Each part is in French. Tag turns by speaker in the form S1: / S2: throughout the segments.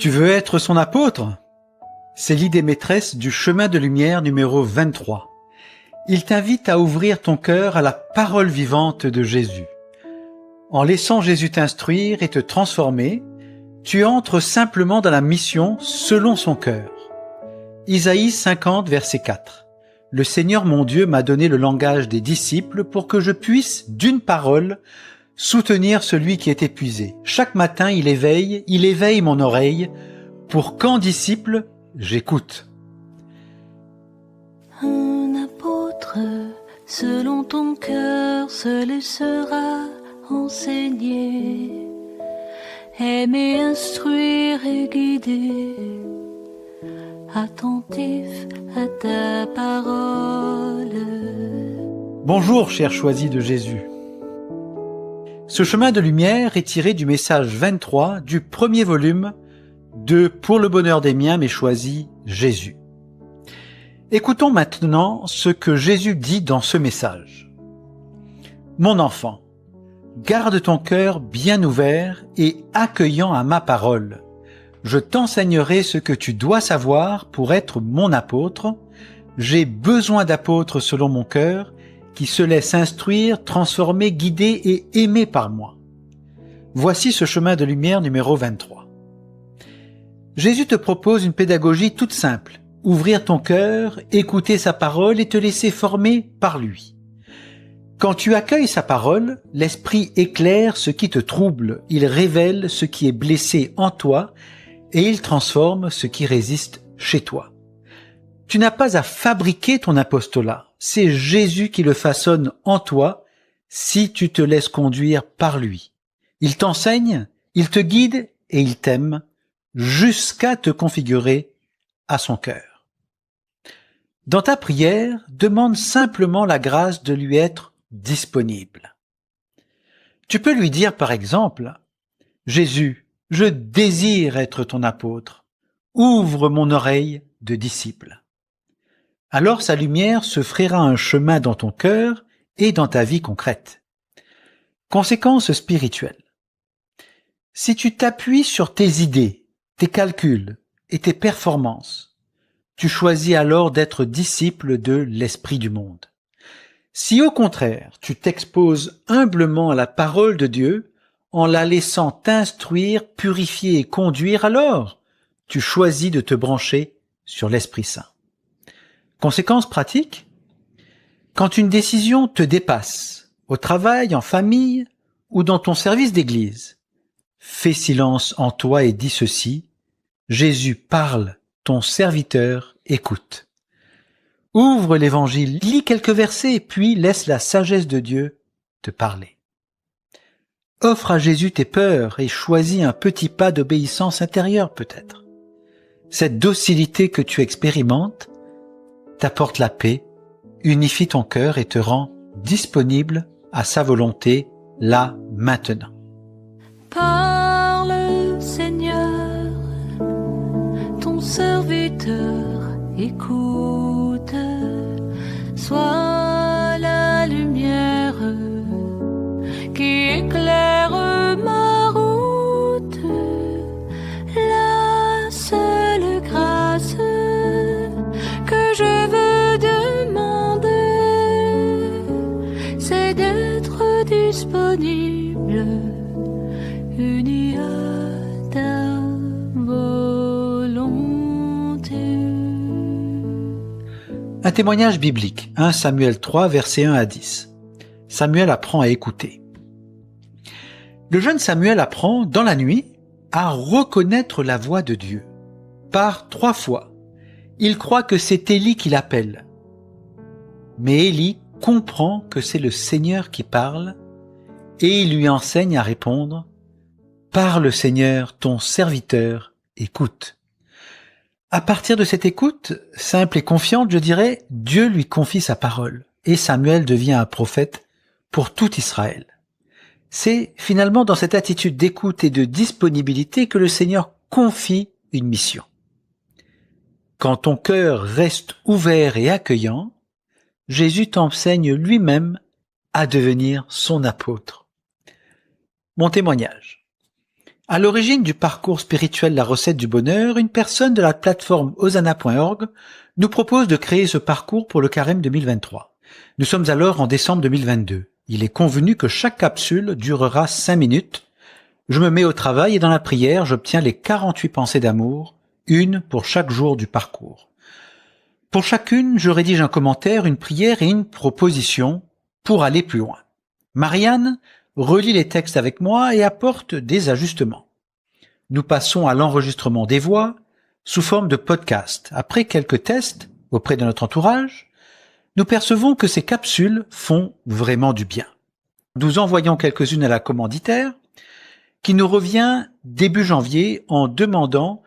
S1: Tu veux être son apôtre? C'est l'idée maîtresse du chemin de lumière numéro 23. Il t'invite à ouvrir ton cœur à la parole vivante de Jésus. En laissant Jésus t'instruire et te transformer, tu entres simplement dans la mission selon son cœur. Isaïe 50, verset 4. Le Seigneur mon Dieu m'a donné le langage des disciples pour que je puisse, d'une parole, soutenir celui qui est épuisé. Chaque matin, il éveille mon oreille, pour qu'en disciple, j'écoute.
S2: Un apôtre, selon ton cœur, se laissera enseigner, aimer, instruire et guider, attentif à ta parole.
S1: Bonjour, cher choisi de Jésus. Ce chemin de lumière est tiré du message 23 du premier volume de Pour le bonheur des miens, mais choisi Jésus. Écoutons maintenant ce que Jésus dit dans ce message. Mon enfant, garde ton cœur bien ouvert et accueillant à ma parole. Je t'enseignerai ce que tu dois savoir pour être mon apôtre. J'ai besoin d'apôtres selon mon cœur, qui se laissent instruire, transformer, guider et aimer par moi. Voici ce chemin de lumière numéro 23. Jésus te propose une pédagogie toute simple. Ouvrir ton cœur, écouter sa parole et te laisser former par lui. Quand tu accueilles sa parole, l'Esprit éclaire ce qui te trouble, il révèle ce qui est blessé en toi et il transforme ce qui résiste chez toi. Tu n'as pas à fabriquer ton apostolat, c'est Jésus qui le façonne en toi si tu te laisses conduire par lui. Il t'enseigne, il te guide et il t'aime jusqu'à te configurer à son cœur. Dans ta prière, demande simplement la grâce de lui être disponible. Tu peux lui dire par exemple, « Jésus, je désire être ton apôtre, ouvre mon oreille de disciple. » Alors sa lumière se frayera un chemin dans ton cœur et dans ta vie concrète. Conséquences spirituelles. Si tu t'appuies sur tes idées, tes calculs et tes performances, tu choisis alors d'être disciple de l'esprit du monde. Si au contraire, tu t'exposes humblement à la parole de Dieu, en la laissant t'instruire, purifier et conduire, alors tu choisis de te brancher sur l'Esprit Saint. Conséquences pratiques, quand une décision te dépasse, au travail, en famille ou dans ton service d'église, fais silence en toi et dis ceci, Jésus parle, ton serviteur écoute. Ouvre l'évangile, lis quelques versets puis laisse la sagesse de Dieu te parler. Offre à Jésus tes peurs et choisis un petit pas d'obéissance intérieure peut-être. Cette docilité que tu expérimentes t'apporte la paix, unifie ton cœur et te rend disponible à sa volonté, là, maintenant.
S2: Parle, Seigneur, ton serviteur écoute, sois la lumière qui éclaire ma route, la seule grâce que je veux demander, c'est d'être disponible, uni à ta volonté.
S1: Un témoignage biblique, 1 Samuel 3, versets 1 à 10. Samuel apprend à écouter. Le jeune Samuel apprend, dans la nuit, à reconnaître la voix de Dieu. Par 3 fois, il croit que c'est Élie qui l'appelle. Mais Élie comprend que c'est le Seigneur qui parle et il lui enseigne à répondre « Parle Seigneur, ton serviteur écoute ». À partir de cette écoute, simple et confiante, je dirais, Dieu lui confie sa parole et Samuel devient un prophète pour tout Israël. C'est finalement dans cette attitude d'écoute et de disponibilité que le Seigneur confie une mission. Quand ton cœur reste ouvert et accueillant, Jésus t'enseigne lui-même à devenir son apôtre. Mon témoignage. À l'origine du parcours spirituel La Recette du Bonheur, une personne de la plateforme Hosanna.org nous propose de créer ce parcours pour le Carême 2023. Nous sommes alors en décembre 2022. Il est convenu que chaque capsule durera 5 minutes. Je me mets au travail et dans la prière, j'obtiens les 48 pensées d'amour, une pour chaque jour du parcours. Pour chacune, je rédige un commentaire, une prière et une proposition pour aller plus loin. Marianne relit les textes avec moi et apporte des ajustements. Nous passons à l'enregistrement des voix sous forme de podcast. Après quelques tests auprès de notre entourage, nous percevons que ces capsules font vraiment du bien. Nous envoyons quelques-unes à la commanditaire qui nous revient début janvier en demandant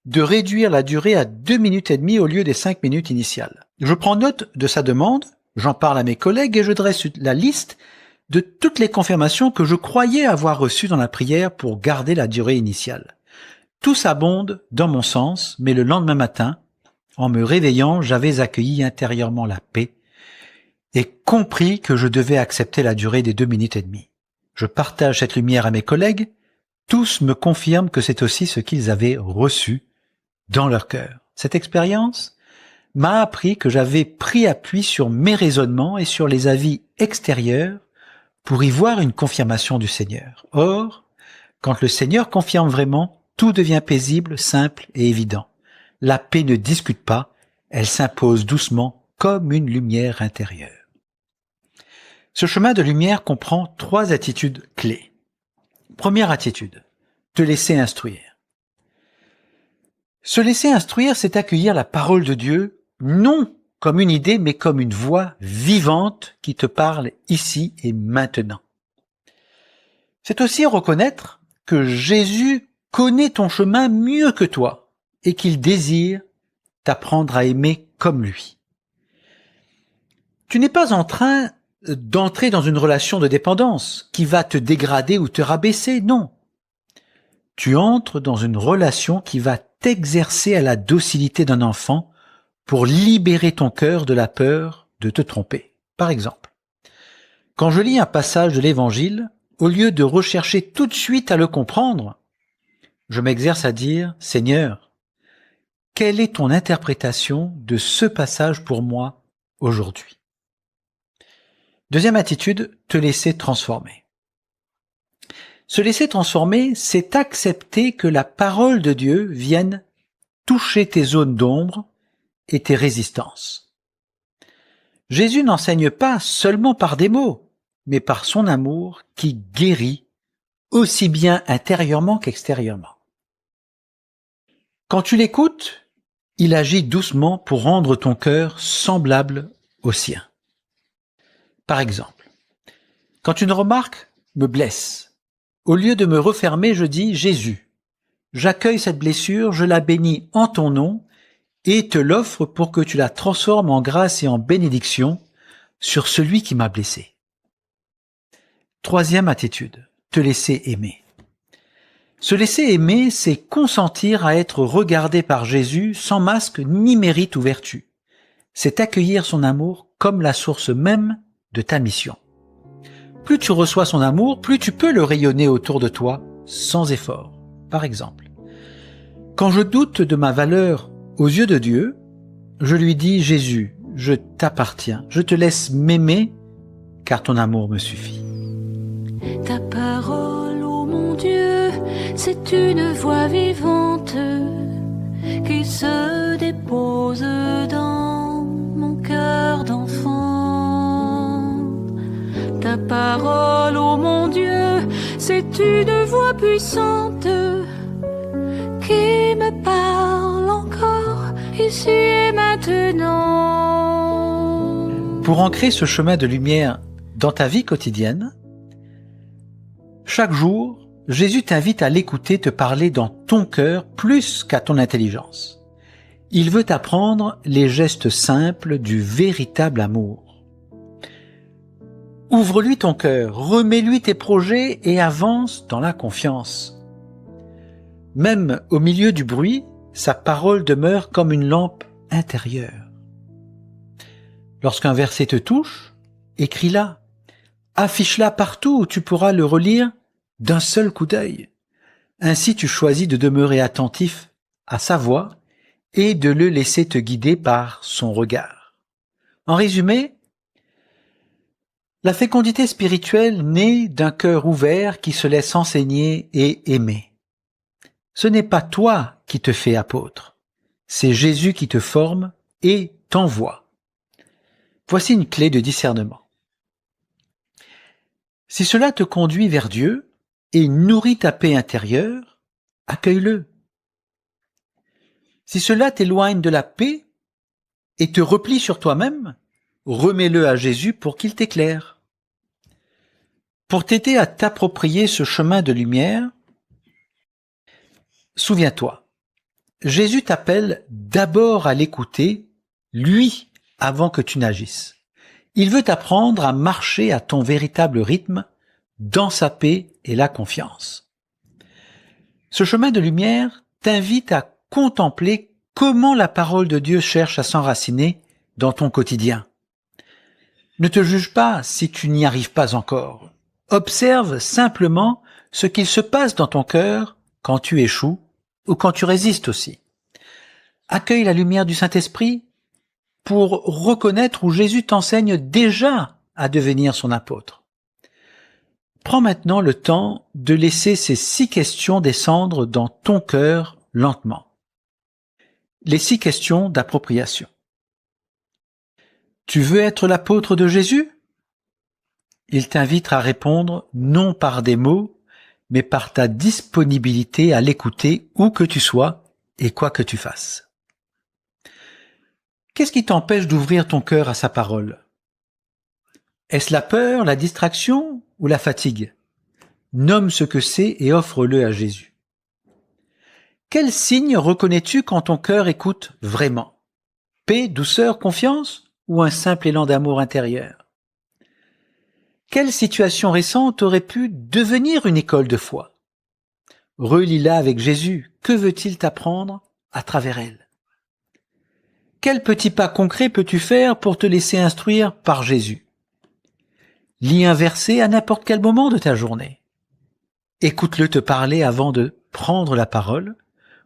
S1: de réduire la durée à 2 minutes et demie au lieu des 5 minutes initiales. Je prends note de sa demande, j'en parle à mes collègues et je dresse la liste de toutes les confirmations que je croyais avoir reçues dans la prière pour garder la durée initiale. Tout s'abonde dans mon sens, mais le lendemain matin, en me réveillant, j'avais accueilli intérieurement la paix et compris que je devais accepter la durée des 2 minutes et demie. Je partage cette lumière à mes collègues, tous me confirment que c'est aussi ce qu'ils avaient reçu dans leur cœur. Cette expérience m'a appris que j'avais pris appui sur mes raisonnements et sur les avis extérieurs pour y voir une confirmation du Seigneur. Or, quand le Seigneur confirme vraiment, tout devient paisible, simple et évident. La paix ne discute pas, elle s'impose doucement comme une lumière intérieure. Ce chemin de lumière comprend 3 attitudes clés. Première attitude, te laisser instruire. Se laisser instruire, c'est accueillir la parole de Dieu, non comme une idée, mais comme une voix vivante qui te parle ici et maintenant. C'est aussi reconnaître que Jésus connaît ton chemin mieux que toi et qu'il désire t'apprendre à aimer comme lui. Tu n'es pas en train d'entrer dans une relation de dépendance qui va te dégrader ou te rabaisser, non. Tu entres dans une relation qui va t'exercer à la docilité d'un enfant pour libérer ton cœur de la peur de te tromper. Par exemple, quand je lis un passage de l'Évangile, au lieu de rechercher tout de suite à le comprendre, je m'exerce à dire « Seigneur, quelle est ton interprétation de ce passage pour moi aujourd'hui ?» Deuxième attitude, te laisser transformer. Se laisser transformer, c'est accepter que la parole de Dieu vienne toucher tes zones d'ombre et tes résistances. Jésus n'enseigne pas seulement par des mots, mais par son amour qui guérit aussi bien intérieurement qu'extérieurement. Quand tu l'écoutes, il agit doucement pour rendre ton cœur semblable au sien. Par exemple, quand une remarque me blesse, au lieu de me refermer, je dis « Jésus, j'accueille cette blessure, je la bénis en ton nom et te l'offre pour que tu la transformes en grâce et en bénédiction sur celui qui m'a blessé. » Troisième attitude, te laisser aimer. Se laisser aimer, c'est consentir à être regardé par Jésus sans masque ni mérite ou vertu. C'est accueillir son amour comme la source même de ta mission. Plus tu reçois son amour, plus tu peux le rayonner autour de toi sans effort. Par exemple, quand je doute de ma valeur aux yeux de Dieu, je lui dis « Jésus, je t'appartiens, je te laisse m'aimer car ton amour me suffit. »
S2: Ta parole, ô mon Dieu, c'est une voix vivante qui se dépose dans mon cœur d'enfant. Ta parole, ô mon Dieu, c'est une voix puissante qui me parle encore ici et maintenant.
S1: Pour ancrer ce chemin de lumière dans ta vie quotidienne, chaque jour, Jésus t'invite à l'écouter te parler dans ton cœur plus qu'à ton intelligence. Il veut t'apprendre les gestes simples du véritable amour. Ouvre-lui ton cœur, remets-lui tes projets et avance dans la confiance. Même au milieu du bruit, sa parole demeure comme une lampe intérieure. Lorsqu'un verset te touche, écris-la, affiche-la partout où tu pourras le relire d'un seul coup d'œil. Ainsi tu choisis de demeurer attentif à sa voix et de le laisser te guider par son regard. En résumé, la fécondité spirituelle naît d'un cœur ouvert qui se laisse enseigner et aimer. Ce n'est pas toi qui te fais apôtre, c'est Jésus qui te forme et t'envoie. Voici une clé de discernement. Si cela te conduit vers Dieu et nourrit ta paix intérieure, accueille-le. Si cela t'éloigne de la paix et te replie sur toi-même, remets-le à Jésus pour qu'il t'éclaire. Pour t'aider à t'approprier ce chemin de lumière, souviens-toi, Jésus t'appelle d'abord à l'écouter, lui, avant que tu n'agisses. Il veut t'apprendre à marcher à ton véritable rythme, dans sa paix et la confiance. Ce chemin de lumière t'invite à contempler comment la parole de Dieu cherche à s'enraciner dans ton quotidien. Ne te juge pas si tu n'y arrives pas encore. Observe simplement ce qu'il se passe dans ton cœur quand tu échoues ou quand tu résistes aussi. Accueille la lumière du Saint-Esprit pour reconnaître où Jésus t'enseigne déjà à devenir son apôtre. Prends maintenant le temps de laisser ces 6 questions descendre dans ton cœur lentement. Les 6 questions d'appropriation. Tu veux être l'apôtre de Jésus? Il t'invite à répondre non par des mots, mais par ta disponibilité à l'écouter où que tu sois et quoi que tu fasses. Qu'est-ce qui t'empêche d'ouvrir ton cœur à sa parole? Est-ce la peur, la distraction ou la fatigue? Nomme ce que c'est et offre-le à Jésus. Quel signe reconnais-tu quand ton cœur écoute vraiment? Paix, douceur, confiance ou un simple élan d'amour intérieur? Quelle situation récente aurait pu devenir une école de foi? Relie-la avec Jésus. Que veut-il t'apprendre à travers elle? Quel petit pas concret peux-tu faire pour te laisser instruire par Jésus? Lis un verset à n'importe quel moment de ta journée. Écoute-le te parler avant de prendre la parole,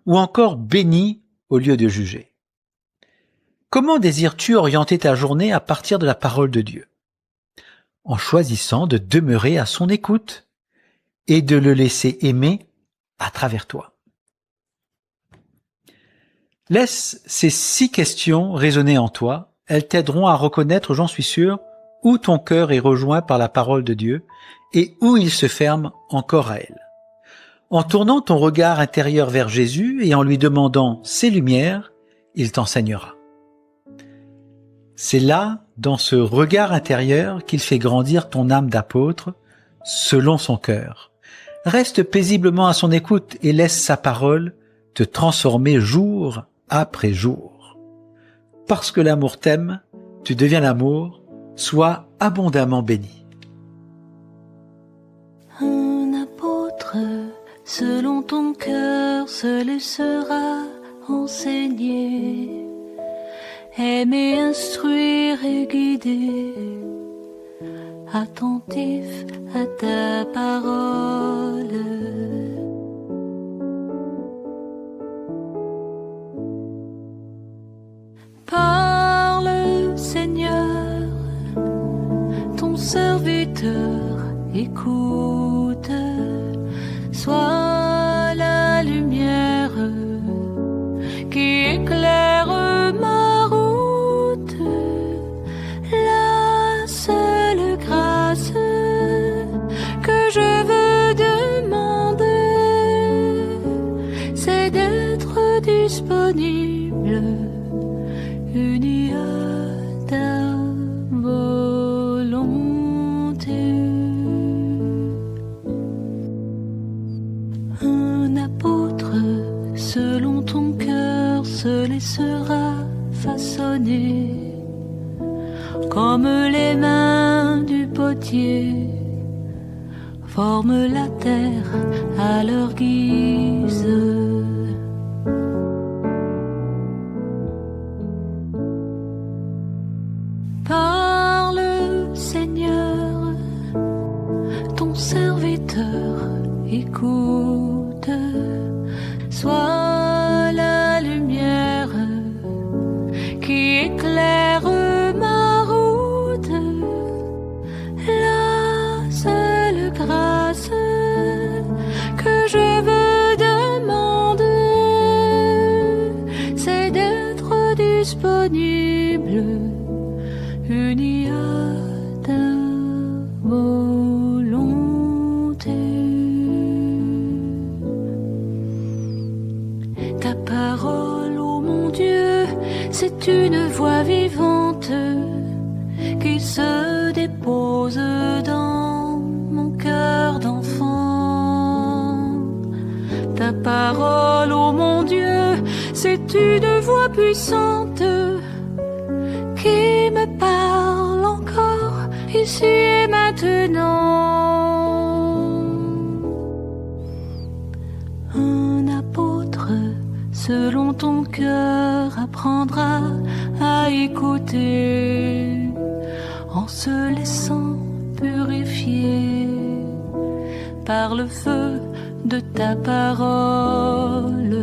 S1: ou encore bénis au lieu de juger. Comment désires-tu orienter ta journée à partir de la parole de Dieu? En choisissant de demeurer à son écoute et de le laisser aimer à travers toi. Laisse ces 6 questions résonner en toi. Elles t'aideront à reconnaître, j'en suis sûr, où ton cœur est rejoint par la parole de Dieu et où il se ferme encore à elle. En tournant ton regard intérieur vers Jésus et en lui demandant ses lumières, il t'enseignera. C'est là, dans ce regard intérieur, qu'il fait grandir ton âme d'apôtre selon son cœur. Reste paisiblement à son écoute et laisse sa parole te transformer jour après jour. Parce que l'amour t'aime, tu deviens l'amour, sois abondamment béni.
S2: Un apôtre, selon ton cœur, se laissera enseigner. Aimer, instruire et guider, attentif à ta parole. Parle, Seigneur, ton serviteur écoute. Sois la lumière qui éclaire ma route, la seule grâce que je veux demander, c'est d'être disponible, uni à ta volonté. Un apôtre, selon ton cœur, se laissera façonner comme les mains du potier forment la terre à leur guise. Parle, Seigneur, ton serviteur écoute. disponible, unie à ta volonté. Ta parole, ô mon Dieu, c'est une voix vivante qui se dépose dans mon cœur d'enfant. Ta parole, ô mon Dieu, c'est une voix puissante qui me parle encore ici et maintenant. Un apôtre, selon ton cœur, apprendra à écouter en se laissant purifier par le feu de ta parole.